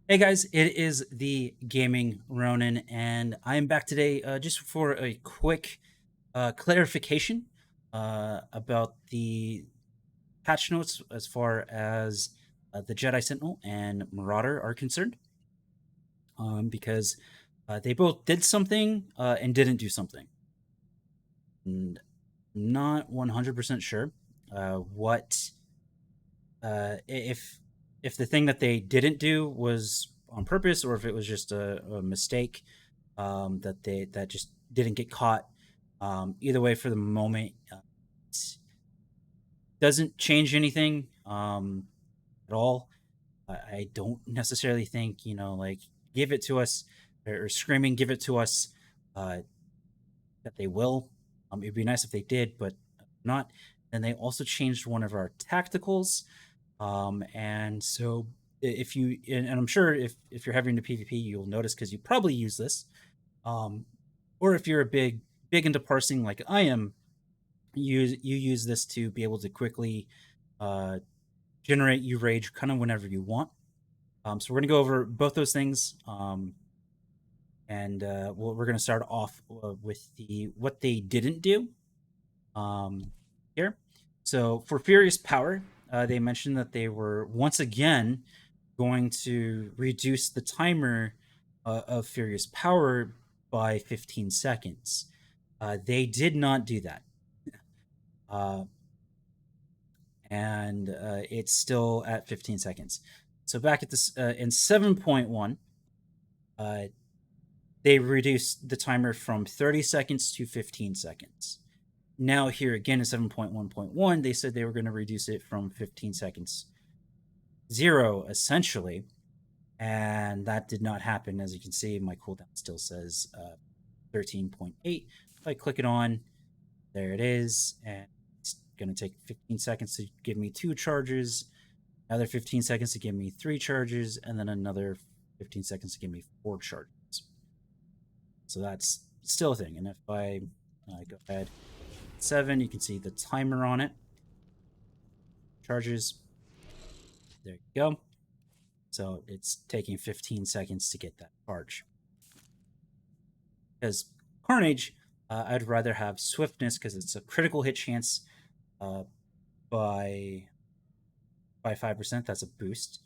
Hey guys, it is the Gaming Ronin, and I am back today just for a quick clarification about the patch notes as far as the Jedi Sentinel and Marauder are concerned, because they both did something and didn't do something. And not 100% sure what if the thing that they didn't do was on purpose or if it was just a mistake that just didn't get caught. Either way, for the moment, it doesn't change anything at all. I don't necessarily think like give it to us or screaming give it to us uh, that they will. It'd be nice if they did, but not. And they also changed one of our tacticals. And so if you and I'm sure if you're having to PvP, you'll notice because you probably use this. Um, or if you're a big into parsing like I am, you use this to be able to quickly uh, generate you rage kind of whenever you want. So we're gonna go over both those things. And we're gonna start off with the what they didn't do here. So for Furious Power, they mentioned that they were once again going to reduce the timer of Furious Power by 15 seconds. They did not do that. Uh, and it's still at 15 seconds. So back at this in 7.1, uh, they reduced the timer from 30 seconds to 15 seconds. Now here again in 7.1.1, they said they were going to reduce it from 15 seconds zero essentially, and that did not happen. As you can see, my cooldown still says 13.8. If I click it on, there it is, and it's going to take 15 seconds to give me 2 charges, another 15 seconds to give me 3 charges, and then another 15 seconds to give me 4 charges. So that's still a thing. And if I go ahead 7, you can see the timer on it. Charges. There you go. So it's taking 15 seconds to get that charge. Because Carnage, I'd rather have swiftness because it's a critical hit chance uh, by 5%. That's a boost.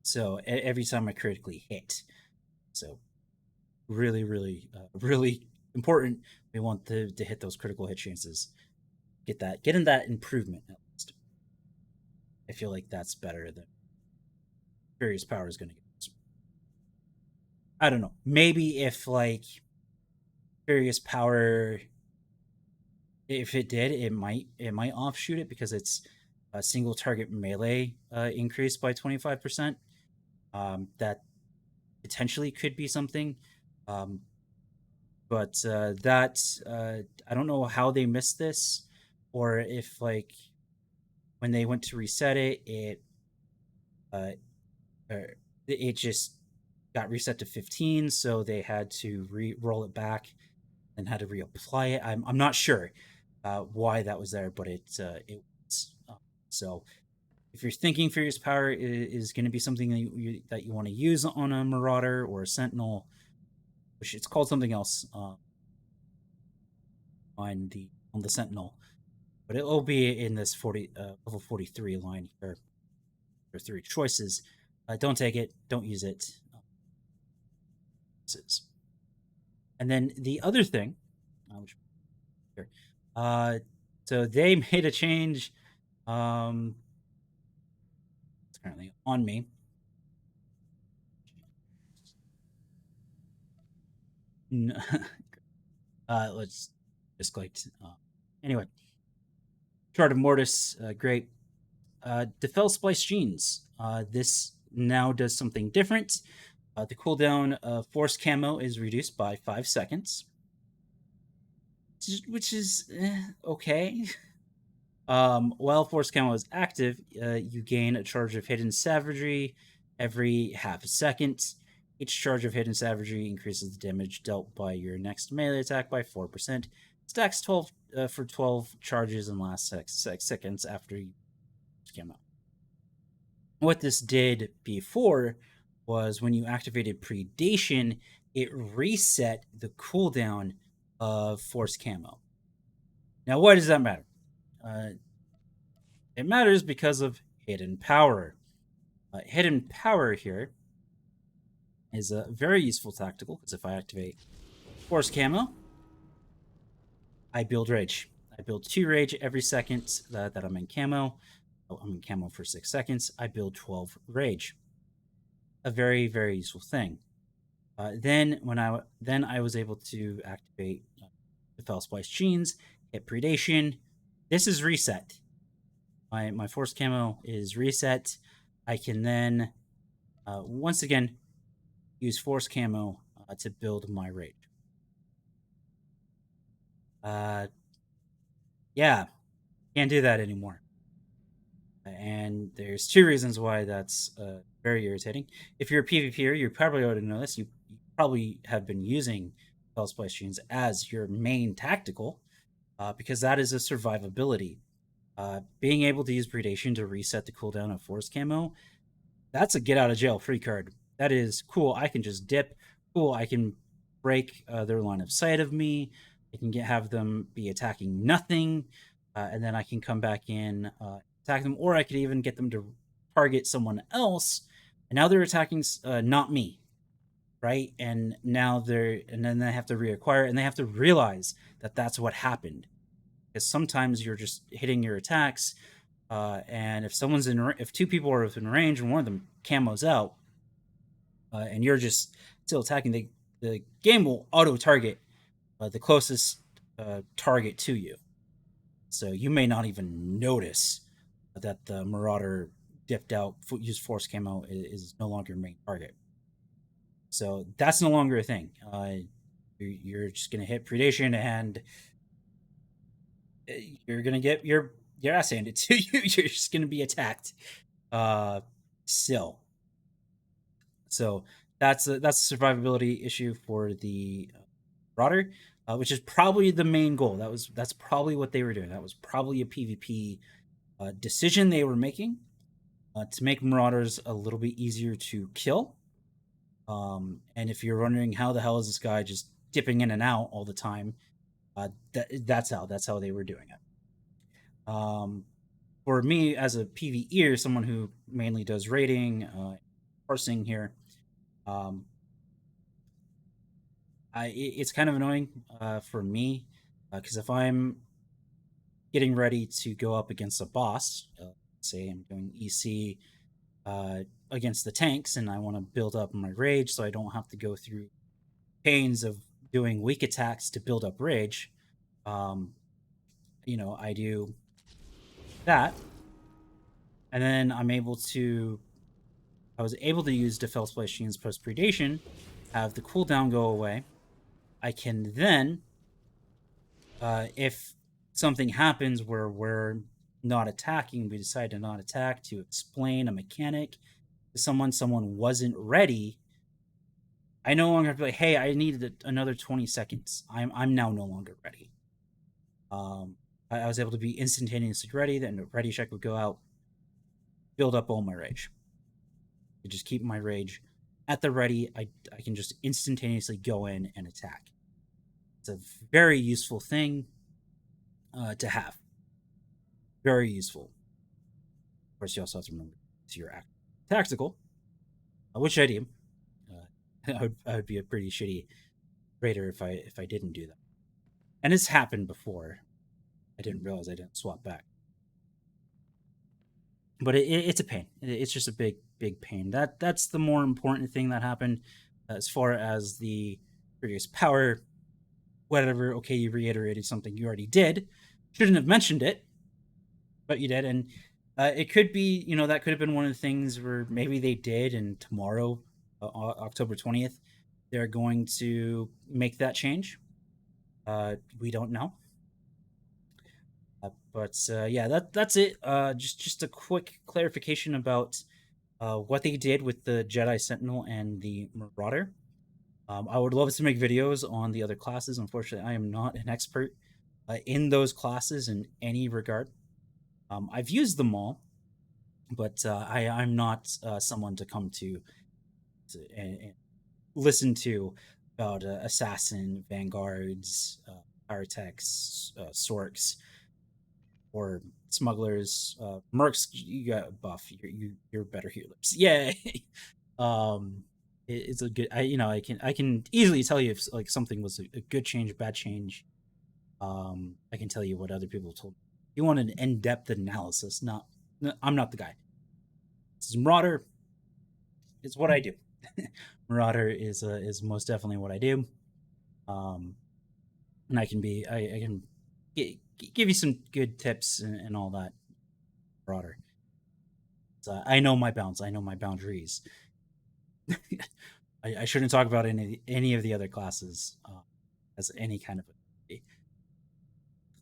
So every time I critically hit. So really important. We want to hit those critical hit chances. Getting that improvement at least. I feel like that's better than Furious Power is going to get. I don't know. Maybe if like Furious Power, if it did, it might offshoot it because it's a single target melee increased by 25%. That potentially could be something. Um, but that I don't know how they missed this, or if like when they went to reset it, uh, it just got reset to 15, so they had to roll it back and had to reapply it. I'm not sure why that was there, but it was. So if you're thinking Furious Power is going to be something that you want to use on a Marauder or a Sentinel, which it's called something else on the Sentinel, but it will be in this 40 level 43 line here. There are 3 choices. Don't take it. Don't use it. And then the other thing, which here, so they made a change. It's currently on me. Let's just click. Anyway, Chart of Mortis, great. Defel Splice Genes. This now does something different. The cooldown of Force Camo is reduced by 5 seconds, which is okay. While Force Camo is active, you gain a charge of Hidden Savagery every half a second. Each charge of Hidden Savagery increases the damage dealt by your next melee attack by 4%. Stacks 12 for 12 charges and lasts 6 seconds after you came out. What this did before was when you activated Predation, it reset the cooldown of Force Camo. Now, why does that matter? Uh, it matters because of Hidden Power. Hidden Power here is a very useful tactical, because if I activate Force Camo, I build Rage. I build 2 Rage every second that I'm in camo. Oh, I'm in camo for 6 seconds. I build 12 Rage. A very, very useful thing. Then I was able to activate the Fell Splice Genes, hit Predation. This is reset. My Force Camo is reset. I can then once again use Force Camo to build my Rage. Yeah, can't do that anymore. And there's 2 reasons why that's very irritating. If you're a PvPer, you probably already know this. You probably have been using Fell Splice Genes as your main tactical, because that is a survivability. Being able to use Predation to reset the cooldown of Force Camo, that's a get out of jail free card. That is cool. I can just dip. Cool. I can break their line of sight of me. I can have them be attacking nothing, and then I can come back in, attack them, or I could even get them to target someone else. And now they're attacking not me, right? And then they have to reacquire, and they have to realize that that's what happened. Because sometimes you're just hitting your attacks, and if 2 people are within range and one of them camos out, and you're just still attacking, the game will auto target the closest target to you. So you may not even notice that the Marauder dipped out, used Force Camo is no longer your main target. So that's no longer a thing. You're just gonna hit Predation, and you're gonna get your ass handed to you. You're just gonna be attacked. Still. So that's a survivability issue for the Marauder, which is probably the main goal. That's probably what they were doing. That was probably a PvP decision they were making, to make Marauders a little bit easier to kill. And if you're wondering how the hell is this guy just dipping in and out all the time, that's how they were doing it. For me as a PvEer, someone who mainly does raiding, parsing here, it's kind of annoying for me, because if I'm getting ready to go up against a boss, say I'm doing EC against the tanks, and I want to build up my rage so I don't have to go through pains of doing weak attacks to build up rage. I do that, and then I was able to use Fell Splice Genes post Predation, have the cooldown go away. I can then, if something happens where we're not attacking, we decide to not attack to explain a mechanic to someone wasn't ready, I no longer have to be like, hey, I needed another 20 seconds. I'm now no longer ready. I was able to be instantaneously ready. Then the ready check would go out, build up all my rage. I just keep my rage at the ready. I can just instantaneously go in and attack. It's a very useful thing to have. Very useful. Of course, you also have to remember it's your tactical, which I do. I would be a pretty shitty raider if I didn't do that. And it's happened before. I didn't realize I didn't swap back. But it's a pain. It's just a big pain. That's the more important thing that happened. As far as the previous power, whatever. Okay, you reiterated something you already did. Shouldn't have mentioned it, but you did. And it could be, that could have been one of the things where maybe they did, and tomorrow, October 20th, they're going to make that change. We don't know. But yeah, that's it. Just a quick clarification about what they did with the Jedi Sentinel and the Marauder. I would love to make videos on the other classes. Unfortunately, I am not an expert in those classes in any regard. I've used them all, but I'm not someone to come and listen to about assassin vanguards, pyrotechs, sorks, or smugglers. Mercs, you got buff. You're better healers. Yeah. um, it's a good. I can easily tell you if like something was a good change, a bad change. I can tell you what other people told me. You want an in-depth analysis? Not, no, I'm not the guy. This is Marauder. It's what I do. Marauder is most definitely what I do. Um, and I can give you some good tips and all that. Marauder. So I know my bounds. I know my boundaries. I shouldn't talk about any of the other classes as any kind of a.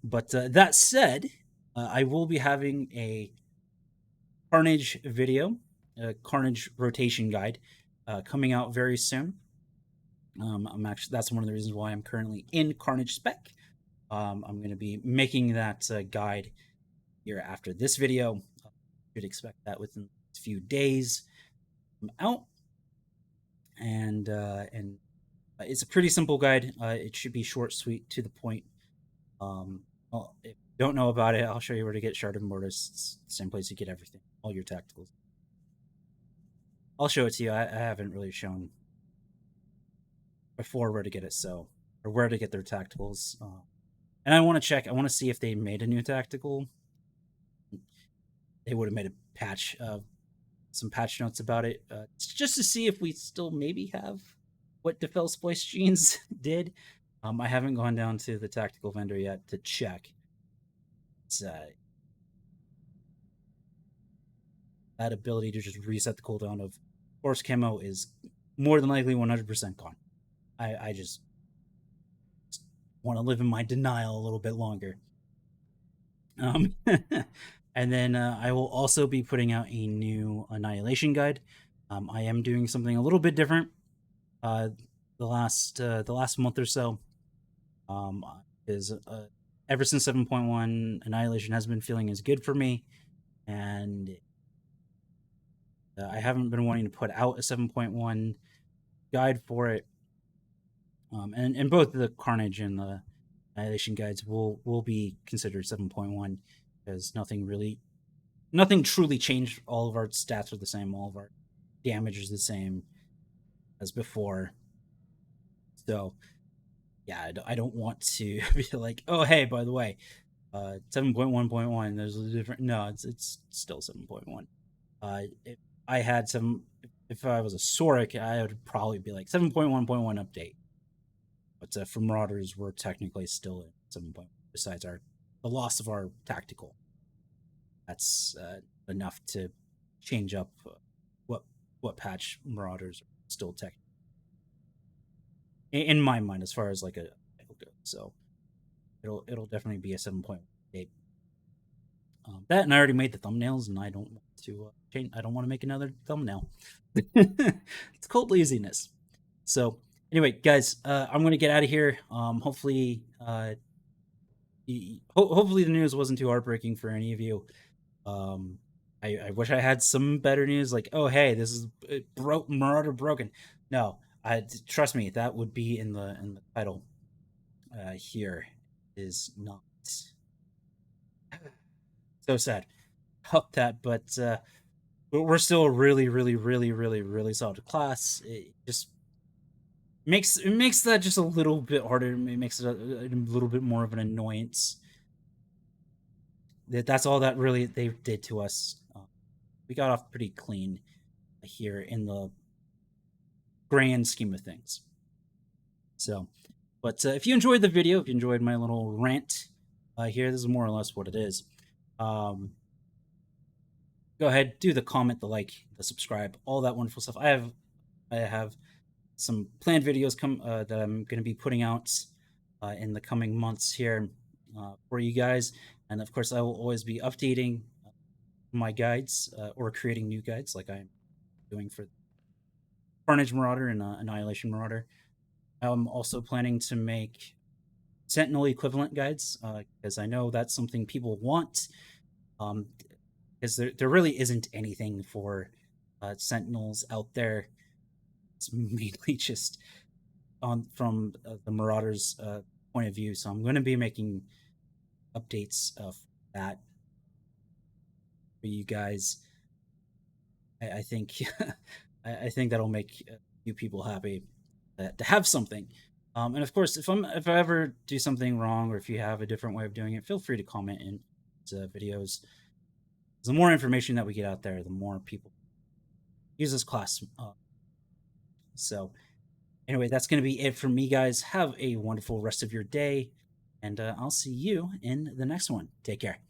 But that said, I will be having a Carnage video, a Carnage rotation guide, coming out very soon. I'm actually that's one of the reasons why I'm currently in Carnage spec. I'm going to be making that guide here after this video. You should expect that within a few days. I'm out, and it's a pretty simple guide. It should be short, sweet, to the point. Well, if you don't know about it, I'll show you where to get sharded mortars. It's the same place you get everything, all your tacticals. I'll show it to you. I haven't really shown before where to get it, so or where to get their tacticals. And I want to check. I want to see if they made a new tactical. They would have made a patch, some patch notes about it, just to see if we still maybe have what Defel Splice Jeans did. I haven't gone down to the tactical vendor yet to check. It's, that ability to just reset the cooldown of Force Camo is more than likely 100% gone. I just want to live in my denial a little bit longer. And then I will also be putting out a new Annihilation guide. I am doing something a little bit different. The last month or so, is ever since 7.1, Annihilation has been feeling as good for me, and I haven't been wanting to put out a 7.1 guide for it. And both the Carnage and the Annihilation guides will be considered 7.1 because nothing truly changed. All of our stats are the same. All of our damage is the same as before. So yeah, I don't want to be like, oh hey, by the way, 7.1.1. There's a different. No, it's still 7.1. If I had if I was a Soric, I would probably be like 7.1.1 update. But for Marauders, we're technically still at 7. Besides the loss of our tactical, that's enough to change up what patch Marauders are still technically in my mind as far as like a so it'll definitely be a 7.8. That and I already made the thumbnails, and I don't want to change. I don't want to make another thumbnail. It's cold laziness. So anyway, guys, I'm gonna get out of here. Hopefully, hopefully the news wasn't too heartbreaking for any of you. I wish I had some better news, like, oh hey, this is Marauder broken. No, trust me, that would be in the title. Here is not so sad about that, but we're still a really, really, really, really, really solid class. It just makes that just a little bit harder. It makes it a little bit more of an annoyance. That's all that really they did to us. We got off pretty clean here in the grand scheme of things. So, but if you enjoyed the video, if you enjoyed my little rant here, this is more or less what it is. Go ahead, do the comment, the like, the subscribe, all that wonderful stuff. I have some planned videos that I'm going to be putting out in the coming months here for you guys, and of course, I will always be updating my guides or creating new guides, like I'm doing for Carnage Marauder and Annihilation Marauder. I'm also planning to make Sentinel equivalent guides because I know that's something people want. because there really isn't anything for Sentinels out there. It's mainly just on from the Marauders' point of view. So I'm going to be making updates of that for you guys. I think I think that'll make you people happy to have something. And of course, if I ever do something wrong, or if you have a different way of doing it, feel free to comment in videos. The more information that we get out there, the more people use this class. So anyway, that's going to be it from me, guys. Have a wonderful rest of your day, and I'll see you in the next one. Take care.